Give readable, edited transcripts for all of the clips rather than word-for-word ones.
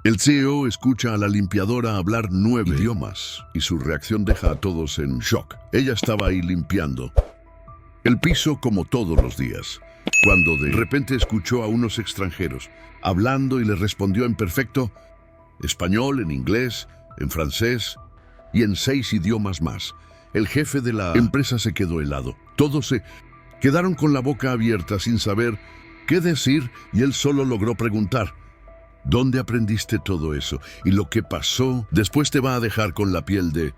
El CEO escucha a la limpiadora hablar 9 idiomas y su reacción deja a todos en shock. Ella estaba ahí limpiando el piso como todos los días, cuando de repente escuchó a unos extranjeros hablando y le respondió en perfecto español, en inglés, en francés y en 6 idiomas más. El jefe de la empresa se quedó helado. Todos se quedaron con la boca abierta sin saber qué decir y él solo logró preguntar: ¿dónde aprendiste todo eso? Y lo que pasó después te va a dejar con la piel de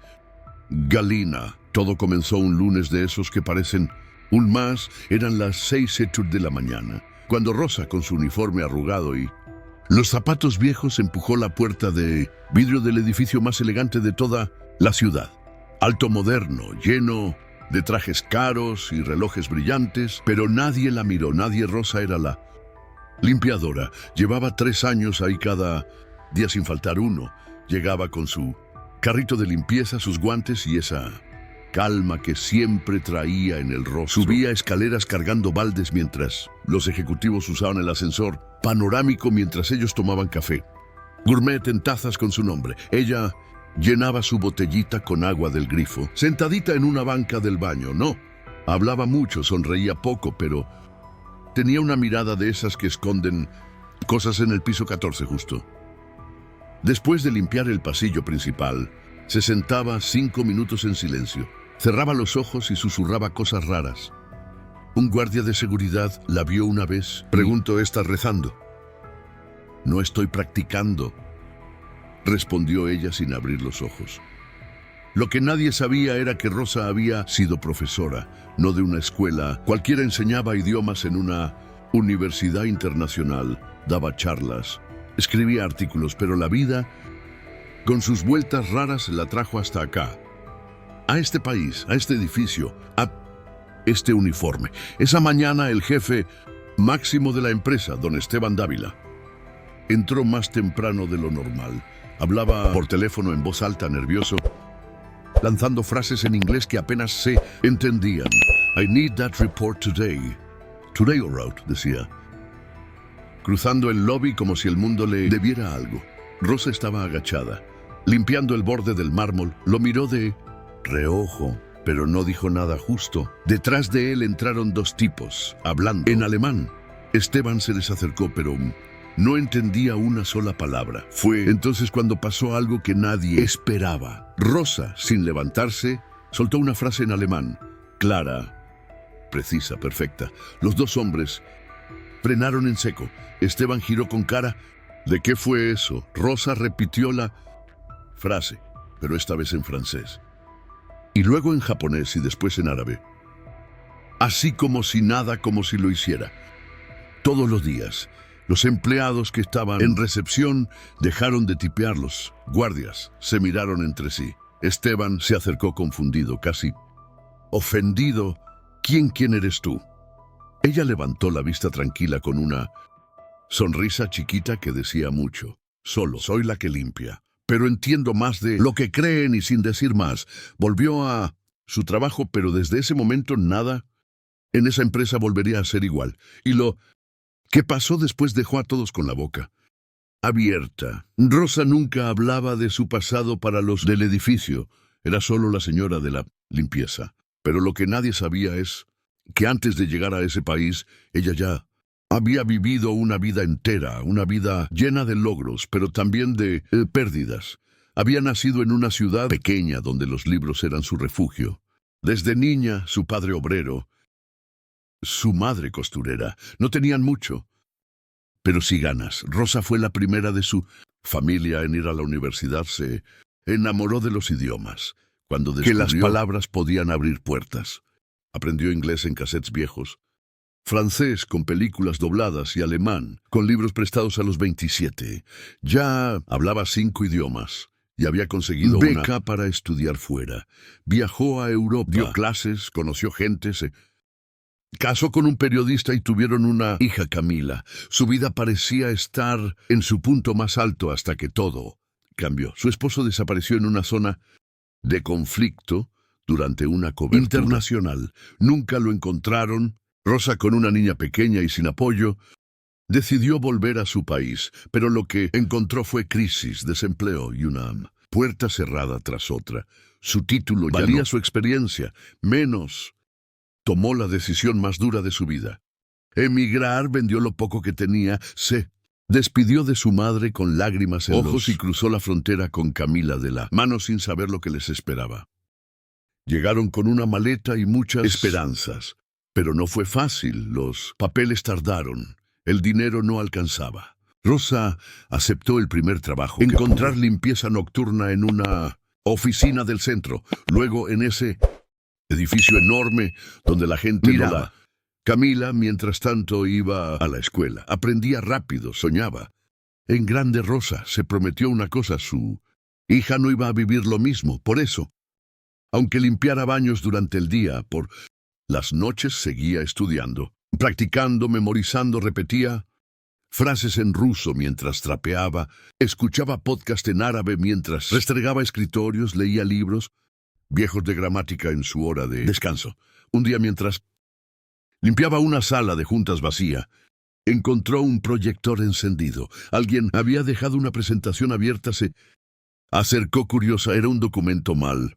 gallina. Todo comenzó un lunes de esos que parecen un más. Eran las 6:08 de la mañana, cuando Rosa, con su uniforme arrugado y los zapatos viejos, empujó la puerta de vidrio del edificio más elegante de toda la ciudad. Alto, moderno, lleno de trajes caros y relojes brillantes, pero nadie la miró, nadie. Rosa era la limpiadora. Llevaba 3 años ahí, cada día sin faltar uno. Llegaba con su carrito de limpieza, sus guantes y esa calma que siempre traía en el rostro. Subía escaleras cargando baldes mientras los ejecutivos usaban el ascensor panorámico mientras ellos tomaban café gourmet en tazas con su nombre. Ella llenaba su botellita con agua del grifo, sentadita en una banca del baño. No hablaba mucho, sonreía poco, pero tenía una mirada de esas que esconden cosas en el piso 14 justo. Después de limpiar el pasillo principal, se sentaba 5 minutos en silencio. Cerraba los ojos y susurraba cosas raras. Un guardia de seguridad la vio una vez. Preguntó: ¿estás rezando? No estoy practicando, respondió ella sin abrir los ojos. Lo que nadie sabía era que Rosa había sido profesora, no de una escuela cualquiera. Enseñaba idiomas en una universidad internacional, daba charlas, escribía artículos, pero la vida, con sus vueltas raras, la trajo hasta acá, a este país, a este edificio, a este uniforme. Esa mañana el jefe máximo de la empresa, don Esteban Dávila, entró más temprano de lo normal. Hablaba por teléfono en voz alta, nervioso, lanzando frases en inglés que apenas se entendían. I need that report today. Today or out, decía, cruzando el lobby como si el mundo le debiera algo. Rosa estaba agachada, limpiando el borde del mármol. Lo miró de reojo, pero no dijo nada. Justo detrás de él entraron 2 tipos, hablando en alemán. Esteban se les acercó, pero no entendía una sola palabra. Fue entonces cuando pasó algo que nadie esperaba. Rosa, sin levantarse, soltó una frase en alemán, clara, precisa, perfecta. Los 2 hombres frenaron en seco. Esteban giró con cara ¿de qué fue eso? Rosa repitió la frase, pero esta vez en francés, y luego en japonés y después en árabe. Así como si nada, como si lo hiciera. Todos los días, los empleados que estaban en recepción dejaron de tipear. Los guardias se miraron entre sí. Esteban se acercó confundido, casi ofendido. ¿Quién eres tú? Ella levantó la vista tranquila con una sonrisa chiquita que decía mucho. Solo soy la que limpia, pero entiendo más de lo que creen. Y sin decir más, volvió a su trabajo, pero desde ese momento nada en esa empresa volvería a ser igual. Y lo que pasó después dejó a todos con la boca abierta. Rosa nunca hablaba de su pasado para los del edificio. Era solo la señora de la limpieza. Pero lo que nadie sabía es que antes de llegar a ese país, ella ya había vivido una vida entera, una vida llena de logros, pero también de pérdidas. Había nacido en una ciudad pequeña donde los libros eran su refugio. Desde niña, su padre obrero, su madre costurera, no tenían mucho, pero sí ganas. Rosa fue la primera de su familia en ir a la universidad. Se enamoró de los idiomas, cuando descubrió que las palabras podían abrir puertas. Aprendió inglés en cassettes viejos, francés con películas dobladas y alemán con libros prestados a los 27. Ya hablaba 5 idiomas y había conseguido una beca para estudiar fuera. Viajó a Europa, dio clases, conoció gente, se casó con un periodista y tuvieron una hija, Camila. Su vida parecía estar en su punto más alto hasta que todo cambió. Su esposo desapareció en una zona de conflicto durante una cobertura internacional. Nunca lo encontraron. Rosa, con una niña pequeña y sin apoyo, Decidió volver a su país, pero lo que encontró fue crisis, desempleo y una puerta cerrada tras otra. Su título ya valía su experiencia, menos. Tomó la decisión más dura de su vida. Emigrar, vendió lo poco que tenía, se despidió de su madre con lágrimas en ojos y cruzó la frontera con Camila de la mano sin saber lo que les esperaba. Llegaron con una maleta y muchas esperanzas, pero no fue fácil, los papeles tardaron. El dinero no alcanzaba. Rosa aceptó el primer trabajo, encontrar limpieza nocturna en una oficina del centro, luego en ese edificio enorme donde la gente miraba. Camila, mientras tanto, iba a la escuela. Aprendía rápido, soñaba. En grande Rosa se prometió una cosa, su hija no iba a vivir lo mismo. Por eso, aunque limpiara baños durante el día, por las noches seguía estudiando. Practicando, memorizando, repetía frases en ruso mientras trapeaba, escuchaba podcast en árabe mientras restregaba escritorios, leía libros viejos de gramática en su hora de descanso. Un día mientras limpiaba una sala de juntas vacía, encontró un proyector encendido. Alguien había dejado una presentación abierta, se acercó curiosa, era un documento mal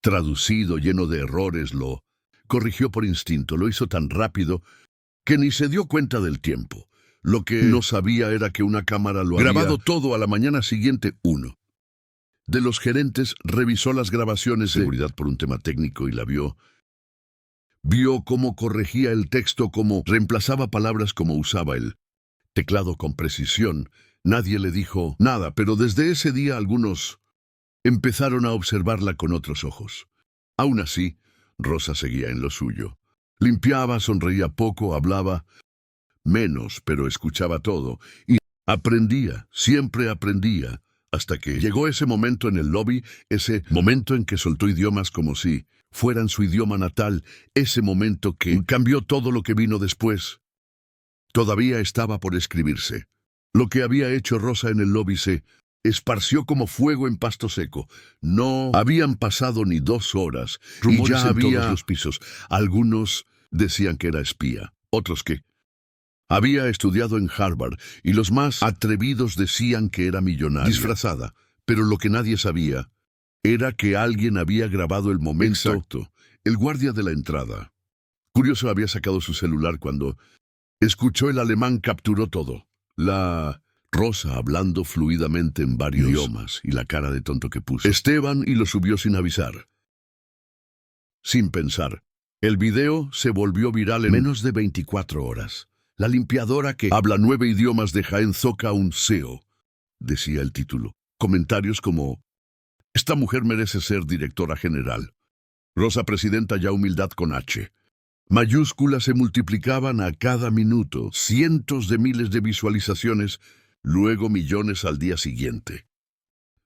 traducido, lleno de errores, lo corrigió por instinto, lo hizo tan rápido que ni se dio cuenta del tiempo. Lo que no sabía era que una cámara lo había grabado todo. A la mañana siguiente. Uno de los gerentes revisó las grabaciones de seguridad por un tema técnico y la vio. Vio cómo corregía el texto, cómo reemplazaba palabras, cómo usaba el teclado con precisión. Nadie le dijo nada, pero desde ese día algunos empezaron a observarla con otros ojos. Aún así, Rosa seguía en lo suyo. Limpiaba, sonreía poco, hablaba menos, pero escuchaba todo. Y aprendía, siempre aprendía, hasta que llegó ese momento en el lobby, ese momento en que soltó idiomas como si fueran su idioma natal, ese momento que cambió todo lo que vino después. Todavía estaba por escribirse. Lo que había hecho Rosa en el lobby se esparció como fuego en pasto seco. No habían pasado ni 2 horas, rumores y ya había en todos los pisos. Algunos decían que era espía, otros que había estudiado en Harvard, y los más atrevidos decían que era millonaria, disfrazada. Pero lo que nadie sabía era que alguien había grabado el momento exacto. El guardia de la entrada, curioso, había sacado su celular cuando escuchó el alemán, capturó todo. La Rosa hablando fluidamente en varios idiomas y la cara de tonto que puso Esteban, y lo subió sin avisar. Sin pensar, el video se volvió viral en menos de 24 horas. La limpiadora que habla 9 idiomas de Jaén zoca un CEO, decía el título. Comentarios como: esta mujer merece ser directora general. Rosa presidenta, ya humildad con H. Mayúsculas se multiplicaban a cada minuto, cientos de miles de visualizaciones, luego millones al día siguiente.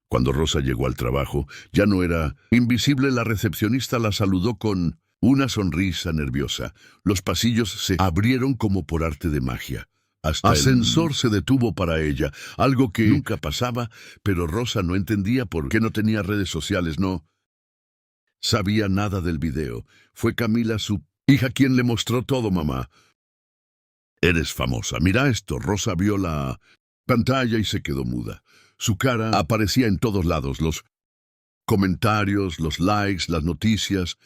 Cuando Rosa llegó al trabajo, ya no era invisible. La recepcionista la saludó con una sonrisa nerviosa. Los pasillos se abrieron como por arte de magia. Hasta el ascensor se detuvo para ella, algo que nunca pasaba, pero Rosa no entendía por qué no tenía redes sociales, no sabía nada del video. Fue Camila, su hija, quien le mostró todo. Mamá, eres famosa, mira esto. Rosa vio la pantalla y se quedó muda. Su cara aparecía en todos lados, los comentarios, los likes, las noticias.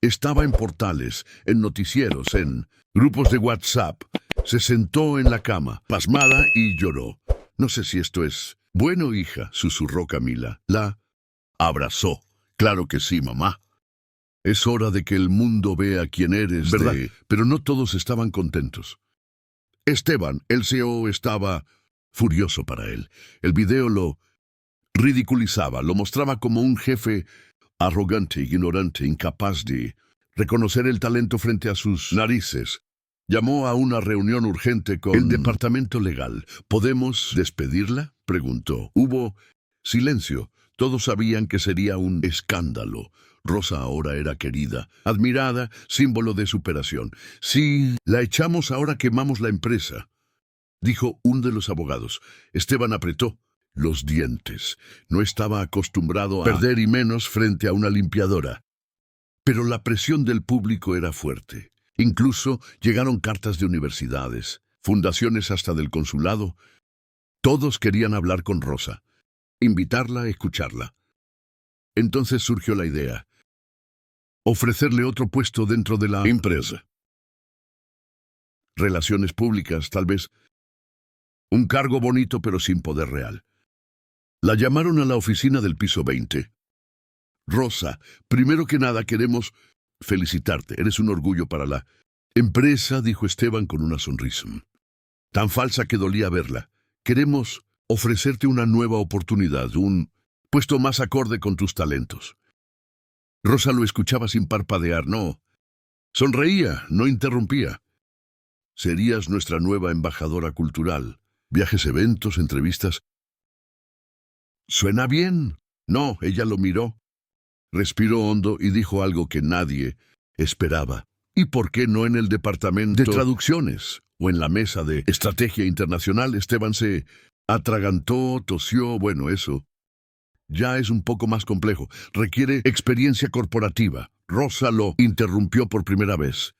Estaba en portales, en noticieros, en grupos de WhatsApp. Se sentó en la cama, pasmada, y lloró. No sé si esto es bueno, hija, susurró Camila. La abrazó. Claro que sí, mamá. Es hora de que el mundo vea quién eres, ¿verdad? Pero no todos estaban contentos. Esteban, el CEO, estaba furioso para él. El video lo ridiculizaba, lo mostraba como un jefe arrogante, ignorante, incapaz de reconocer el talento frente a sus narices. Llamó a una reunión urgente con el departamento legal. ¿Podemos despedirla?, preguntó. Hubo silencio. Todos sabían que sería un escándalo. Rosa ahora era querida, admirada, símbolo de superación. Si la echamos ahora, quemamos la empresa, dijo uno de los abogados. Esteban apretó los dientes. No estaba acostumbrado a perder, y menos frente a una limpiadora. Pero la presión del público era fuerte. Incluso llegaron cartas de universidades. fundaciones hasta del consulado. Todos querían hablar con Rosa, invitarla a escucharla. Entonces surgió la idea: ofrecerle otro puesto dentro de la empresa. Relaciones públicas, tal vez. Un cargo bonito pero sin poder real. La llamaron a la oficina del piso 20. Rosa, primero que nada queremos felicitarte. Eres un orgullo para la empresa, dijo Esteban con una sonrisa tan falsa que dolía verla. Queremos ofrecerte una nueva oportunidad, un puesto más acorde con tus talentos. Rosa lo escuchaba sin parpadear, no. Sonreía, no interrumpía. Serías nuestra nueva embajadora cultural. Viajes, eventos, entrevistas. ¿Suena bien? No, ella lo miró. Respiró hondo y dijo algo que nadie esperaba. ¿Y por qué no en el departamento de traducciones o en la mesa de estrategia internacional? Esteban se atragantó, tosió. Bueno, eso ya es un poco más complejo. Requiere experiencia corporativa. Rosa lo interrumpió por primera vez.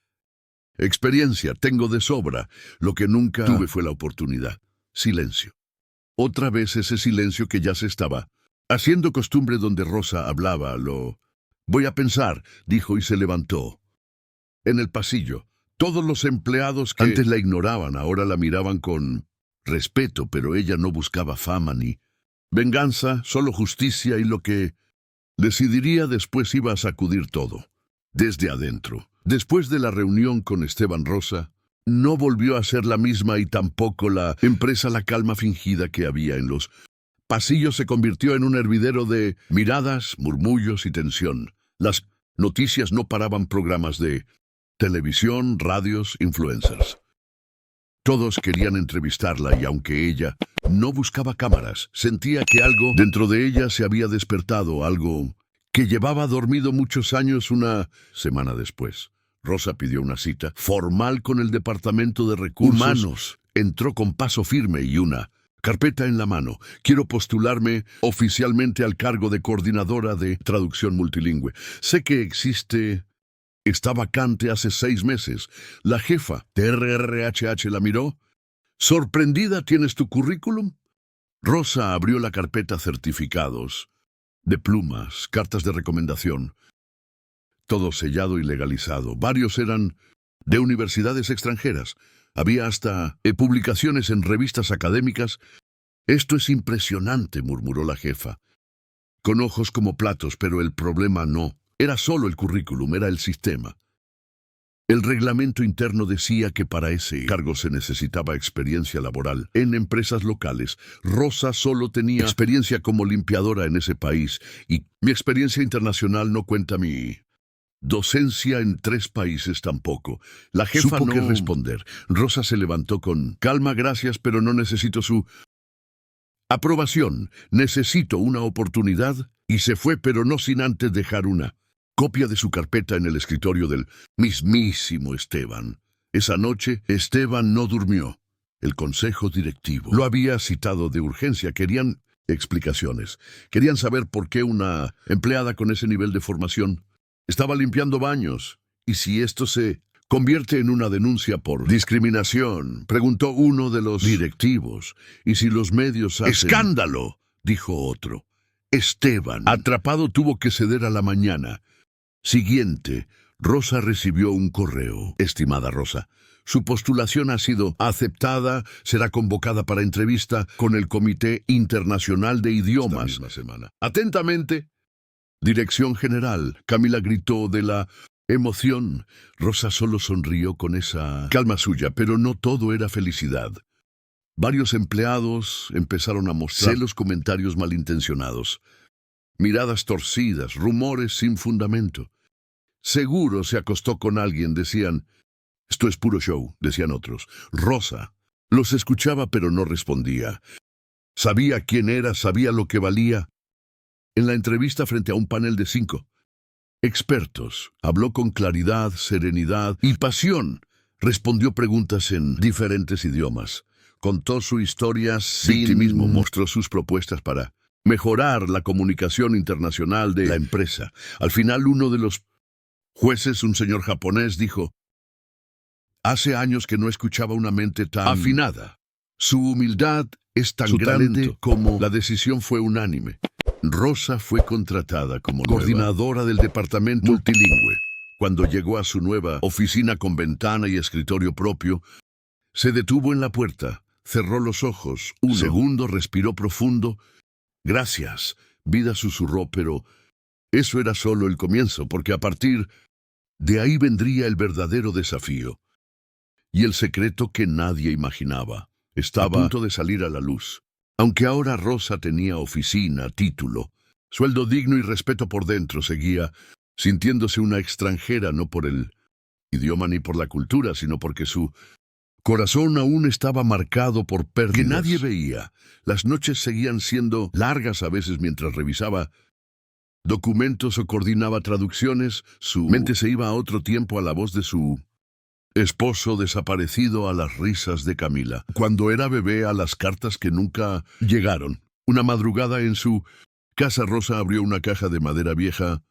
Experiencia tengo de sobra. Lo que nunca tuve fue la oportunidad. Silencio. Otra vez ese silencio que ya se estaba haciendo costumbre donde Rosa hablaba. Lo voy a pensar, dijo y se levantó. En el pasillo, todos los empleados que antes la ignoraban ahora la miraban con respeto, pero ella no buscaba fama ni venganza, solo justicia, y lo que decidiría después iba a sacudir todo, desde adentro. Después de la reunión con Esteban, Rosa no volvió a ser la misma y tampoco la empresa. La calma fingida que había en los pasillos se convirtió en un hervidero de miradas, murmullos y tensión. Las noticias no paraban, programas de televisión, radios, influencers. Todos querían entrevistarla y aunque ella no buscaba cámaras, sentía que algo dentro de ella se había despertado, algo que llevaba dormido muchos años. Una semana después, Rosa pidió una cita formal con el Departamento de Recursos Humanos. Entró con paso firme y una carpeta en la mano. Quiero postularme oficialmente al cargo de coordinadora de traducción multilingüe. Sé que está vacante hace 6 meses. La jefa TRRHH la miró. Sorprendida, ¿tienes tu currículum? Rosa abrió la carpeta. Certificados, diplomas, cartas de recomendación. Todo sellado y legalizado. Varios eran de universidades extranjeras. Había hasta publicaciones en revistas académicas. Esto es impresionante, murmuró la jefa, con ojos como platos, pero el problema no era solo el currículum, era el sistema. El reglamento interno decía que para ese cargo se necesitaba experiencia laboral en empresas locales. Rosa solo tenía experiencia como limpiadora en ese país y mi experiencia internacional no cuenta. Mi docencia en 3 países tampoco. La jefa supo qué responder. Rosa se levantó con calma. Gracias, pero no necesito su aprobación. Necesito una oportunidad. Y se fue, pero no sin antes dejar una copia de su carpeta en el escritorio del mismísimo Esteban. Esa noche, Esteban no durmió. El consejo directivo lo había citado de urgencia. Querían explicaciones. Querían saber por qué una empleada con ese nivel de formación estaba limpiando baños. ¿Y si esto se convierte en una denuncia por discriminación?, preguntó uno de los directivos. ¿Y si los medios hacen escándalo?, dijo otro. Esteban, atrapado, tuvo que ceder a la mañana siguiente. Rosa recibió un correo. Estimada Rosa, su postulación ha sido aceptada. Será convocada para entrevista con el Comité Internacional de Idiomas esta misma semana. Atentamente, Dirección General. Camila gritó de la emoción. Rosa solo sonrió con esa calma suya, pero no todo era felicidad. Varios empleados empezaron a mostrar celos, comentarios malintencionados, miradas torcidas, rumores sin fundamento. Seguro se acostó con alguien, decían. Esto es puro show, decían otros. Rosa los escuchaba pero no respondía. Sabía quién era, sabía lo que valía. En la entrevista frente a un panel de 5 expertos, habló con claridad, serenidad y pasión. Respondió preguntas en diferentes idiomas. Contó su historia sin victimismo, mostró sus propuestas para mejorar la comunicación internacional de la empresa. Al final, uno de los jueces, un señor japonés, dijo: Hace años que no escuchaba una mente tan afinada. Su humildad es tan grande como la decisión fue unánime. Rosa fue contratada como coordinadora del departamento multilingüe. Cuando llegó a su nueva oficina con ventana y escritorio propio, se detuvo en la puerta, cerró los ojos, un segundo, respiró profundo. «Gracias», Vida susurró, pero eso era solo el comienzo, porque a partir de ahí vendría el verdadero desafío. Y el secreto que nadie imaginaba estaba a punto de salir a la luz. Aunque ahora Rosa tenía oficina, título, sueldo digno y respeto por dentro, seguía sintiéndose una extranjera, no por el idioma ni por la cultura, sino porque su corazón aún estaba marcado por pérdidas que nadie veía. Las noches seguían siendo largas a veces mientras revisaba documentos o coordinaba traducciones. Su mente se iba a otro tiempo, a la voz de su esposo desaparecido, a las risas de Camila cuando era bebé, a las cartas que nunca llegaron. Una madrugada en su casa, Rosa abrió una caja de madera vieja.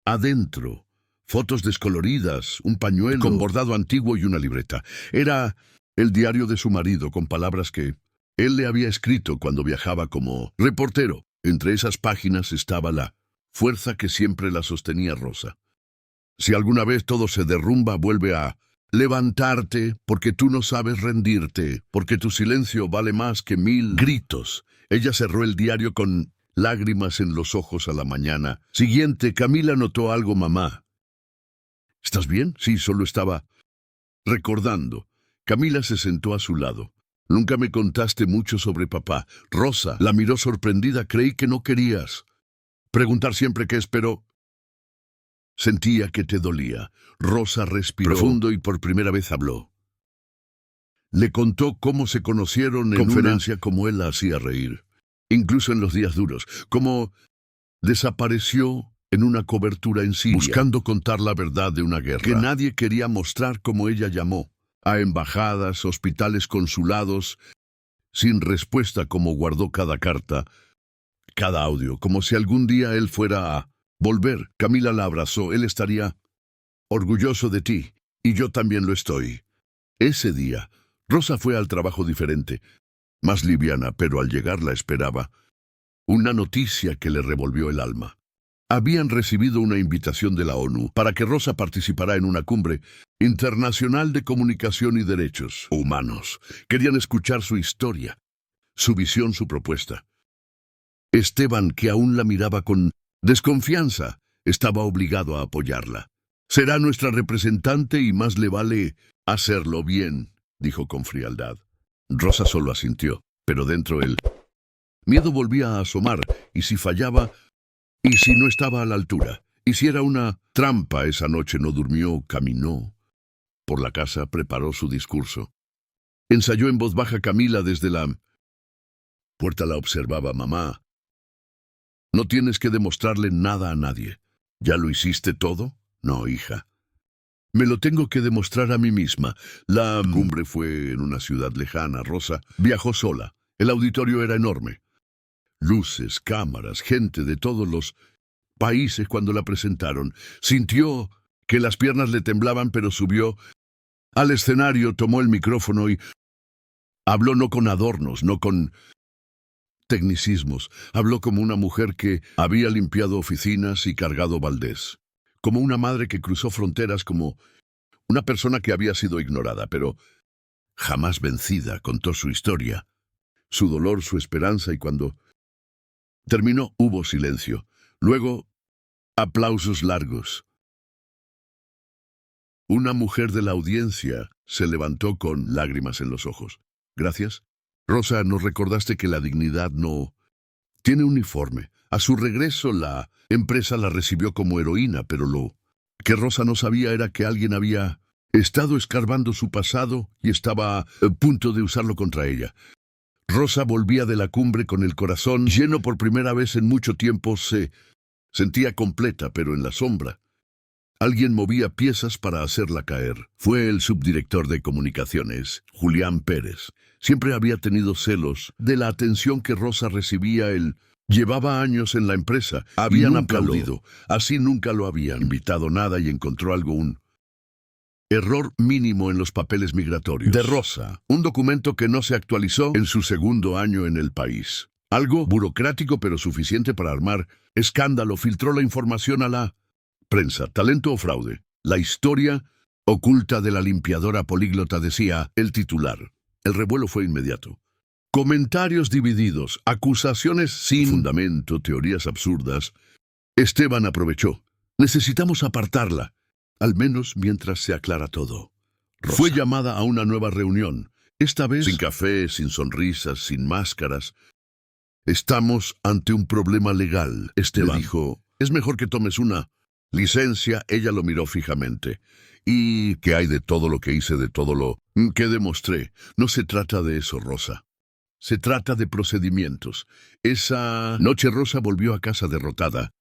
Adentro, fotos descoloridas, un pañuelo con bordado antiguo y una libreta. Era el diario de su marido, con palabras que él le había escrito cuando viajaba como reportero. Entre esas páginas estaba la fuerza que siempre la sostenía Rosa. Si alguna vez todo se derrumba, vuelve a levantarte, porque tú no sabes rendirte, porque tu silencio vale más que 1000 gritos. Ella cerró el diario con lágrimas en los ojos. A la mañana siguiente, Camila notó algo. «Mamá, ¿estás bien?» «Sí, solo estaba recordando». Camila se sentó a su lado. «Nunca me contaste mucho sobre papá». Rosa la miró sorprendida. «Creí que no querías preguntar siempre qué esperó». Sentía que te dolía. Rosa respiró profundo y por primera vez habló. Le contó cómo se conocieron en conferencia, cómo él la hacía reír, incluso en los días duros, cómo desapareció en una cobertura en Siria, buscando contar la verdad de una guerra que nadie quería mostrar, como ella llamó a embajadas, hospitales, consulados, sin respuesta, como guardó cada carta, cada audio, como si algún día él fuera a volver. Camila la abrazó. «Él estaría orgulloso de ti, y yo también lo estoy». Ese día, Rosa fue al trabajo diferente, más liviana, pero al llegar la esperaba una noticia que le revolvió el alma. Habían recibido una invitación de la ONU para que Rosa participara en una cumbre internacional de comunicación y derechos humanos. Querían escuchar su historia, su visión, su propuesta. Esteban, que aún la miraba con desconfianza, estaba obligado a apoyarla. «Será nuestra representante y más le vale hacerlo bien», dijo con frialdad. Rosa solo asintió, pero dentro el miedo volvía a asomar. ¿Y si fallaba? ¿Y si no estaba a la altura? ¿Y si era una trampa? Esa noche no durmió, caminó por la casa, preparó su discurso. Ensayó en voz baja. Camila desde la puerta la observaba. «Mamá, no tienes que demostrarle nada a nadie. ¿Ya lo hiciste todo?» «No, hija. Me lo tengo que demostrar a mí misma». La cumbre fue en una ciudad lejana. Rosa viajó sola. El auditorio era enorme. Luces, cámaras, gente de todos los países. Cuando la presentaron, sintió que las piernas le temblaban, pero subió al escenario, tomó el micrófono y habló, no con adornos, no con tecnicismos. Habló como una mujer que había limpiado oficinas y cargado baldés, como una madre que cruzó fronteras, como una persona que había sido ignorada, pero jamás vencida. Contó su historia, su dolor, su esperanza, y cuando terminó hubo silencio. Luego, aplausos largos. Una mujer de la audiencia se levantó con lágrimas en los ojos. «Gracias. Rosa, nos recordaste que la dignidad no tiene uniforme». A su regreso, la empresa la recibió como heroína, pero lo que Rosa no sabía era que alguien había estado escarbando su pasado y estaba a punto de usarlo contra ella. Rosa volvía de la cumbre con el corazón lleno. Por primera vez en mucho tiempo se sentía completa, pero en la sombra alguien movía piezas para hacerla caer. Fue el subdirector de comunicaciones, Julián Pérez. Siempre había tenido celos de la atención que Rosa recibía. Él llevaba años en la empresa. Habían aplaudido. Así nunca lo habían invitado nada, y encontró algo, un Error mínimo en los papeles migratorios. De Rosa, un documento que no se actualizó en su segundo año en el país. Algo burocrático pero suficiente para armar escándalo. Filtró la información a la prensa. ¿Talento o fraude? La historia oculta de la limpiadora políglota, decía el titular. El revuelo fue inmediato. Comentarios divididos, acusaciones sin fundamento, teorías absurdas. Esteban aprovechó. Necesitamos apartarla, al menos mientras se aclara todo. Rosa fue llamada a una nueva reunión, esta vez sin café, sin sonrisas, sin máscaras. Estamos ante un problema legal, Esteban. Le dijo, es mejor que tomes una licencia. Ella lo miró fijamente. ¿Y qué hay de todo lo que hice, de todo lo que demostré? No se trata de eso, Rosa. Se trata de procedimientos. Esa noche Rosa volvió a casa derrotada.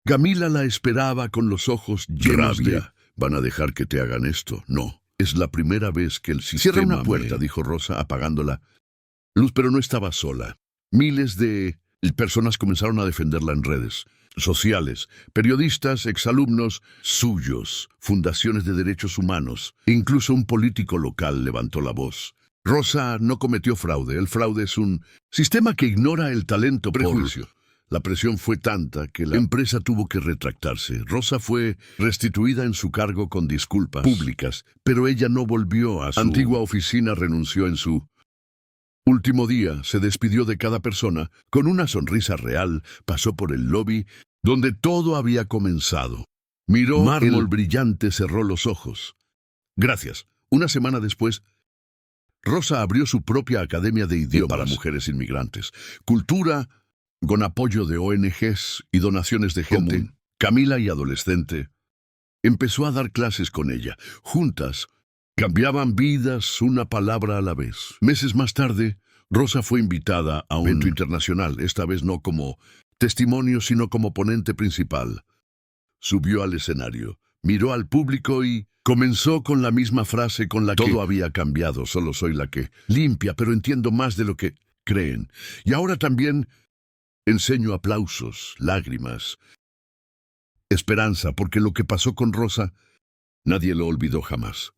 Camila la esperaba con los ojos llenos de ¿van a dejar que te hagan esto? No. Es la primera vez que el sistema... Cierra una puerta, dijo Rosa, apagándola. Luz, pero no estaba sola. Miles de personas comenzaron a defenderla en redes sociales, periodistas, exalumnos suyos, fundaciones de derechos humanos, incluso un político local levantó la voz. Rosa no cometió fraude. El fraude es un sistema que ignora el talento. Prejuicio. La presión fue tanta que la empresa tuvo que retractarse. Rosa fue restituida en su cargo con disculpas públicas, pero ella no volvió a su antigua oficina. Renunció en su último día, se despidió de cada persona con una sonrisa real, pasó por el lobby donde todo había comenzado. Miró mármol brillante, cerró los ojos. Gracias. Una semana después, Rosa abrió su propia academia de idiomas para mujeres inmigrantes. Cultura con apoyo de ONGs y donaciones de gente común. Camila, y adolescente, empezó a dar clases con ella. Juntas, cambiaban vidas una palabra a la vez. Meses más tarde, Rosa fue invitada a un evento internacional, esta vez no como testimonio, sino como ponente principal. Subió al escenario, miró al público y comenzó con la misma frase con la que todo había cambiado. Solo soy la que limpia, pero entiendo más de lo que creen. Y ahora también enseño aplausos, lágrimas, esperanza, porque lo que pasó con Rosa, nadie lo olvidó jamás.